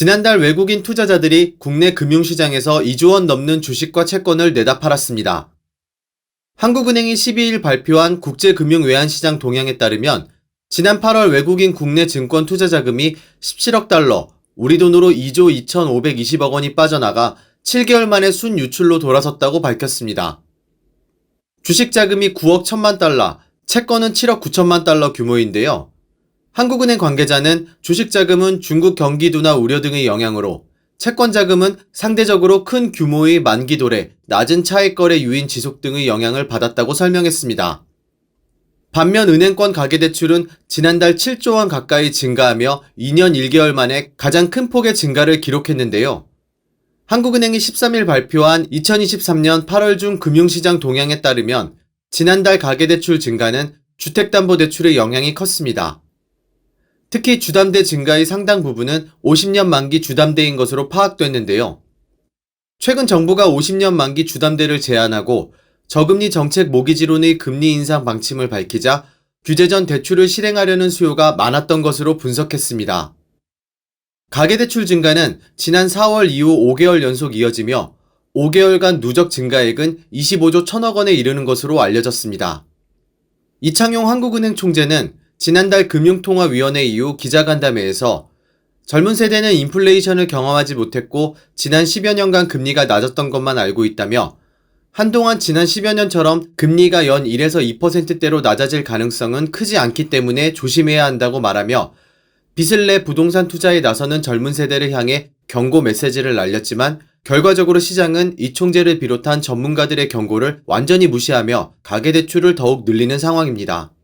지난달 외국인 투자자들이 국내 금융시장에서 2조 원 넘는 주식과 채권을 내다 팔았습니다. 한국은행이 12일 발표한 국제금융외환시장 동향에 따르면 지난 8월 외국인 국내 증권 투자 자금이 17억 달러, 우리 돈으로 2조 2,520억 원이 빠져나가 7개월 만에 순유출로 돌아섰다고 밝혔습니다. 주식 자금이 9억 1천만 달러, 채권은 7억 9천만 달러 규모인데요. 한국은행 관계자는 주식 자금은 중국 경기도나 우려 등의 영향으로, 채권 자금은 상대적으로 큰 규모의 만기 도래, 낮은 차익 거래 유인 지속 등의 영향을 받았다고 설명했습니다. 반면 은행권 가계대출은 지난달 7조 원 가까이 증가하며 2년 1개월 만에 가장 큰 폭의 증가를 기록했는데요. 한국은행이 13일 발표한 2023년 8월 중 금융시장 동향에 따르면 지난달 가계대출 증가는 주택담보대출의 영향이 컸습니다. 특히 주담대 증가의 상당 부분은 50년 만기 주담대인 것으로 파악됐는데요. 최근 정부가 50년 만기 주담대를 제한하고 저금리 정책 모기지론의 금리 인상 방침을 밝히자 규제 전 대출을 실행하려는 수요가 많았던 것으로 분석했습니다. 가계대출 증가는 지난 4월 이후 5개월 연속 이어지며 5개월간 누적 증가액은 25조 1천억 원에 이르는 것으로 알려졌습니다. 이창용 한국은행 총재는 지난달 금융통화위원회 이후 기자간담회에서 젊은 세대는 인플레이션을 경험하지 못했고 지난 10여 년간 금리가 낮았던 것만 알고 있다며 한동안 지난 10여 년처럼 금리가 연 1에서 2%대로 낮아질 가능성은 크지 않기 때문에 조심해야 한다고 말하며 빚을 내 부동산 투자에 나서는 젊은 세대를 향해 경고 메시지를 날렸지만 결과적으로 시장은 이 총재를 비롯한 전문가들의 경고를 완전히 무시하며 가계대출을 더욱 늘리는 상황입니다.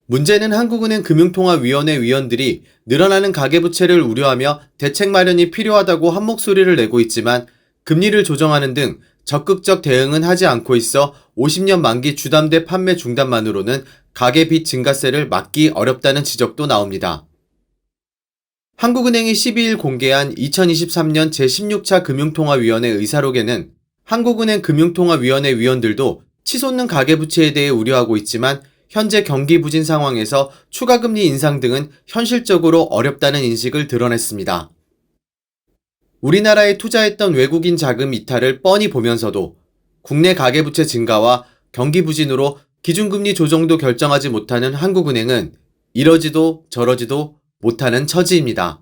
문제는 한국은행 금융통화위원회 위원들이 늘어나는 가계부채를 우려하며 대책 마련이 필요하다고 한 목소리를 내고 있지만 금리를 조정하는 등 적극적 대응은 하지 않고 있어 50년 만기 주담대 판매 중단만으로는 가계빚 증가세를 막기 어렵다는 지적도 나옵니다. 한국은행이 12일 공개한 2023년 제16차 금융통화위원회 의사록에는 한국은행 금융통화위원회 위원들도 치솟는 가계부채에 대해 우려하고 있지만 현재 경기 부진 상황에서 추가금리 인상 등은 현실적으로 어렵다는 인식을 드러냈습니다. 우리나라에 투자했던 외국인 자금 이탈을 뻔히 보면서도 국내 가계부채 증가와 경기 부진으로 기준금리 조정도 결정하지 못하는 한국은행은 이러지도 저러지도 못하는 처지입니다.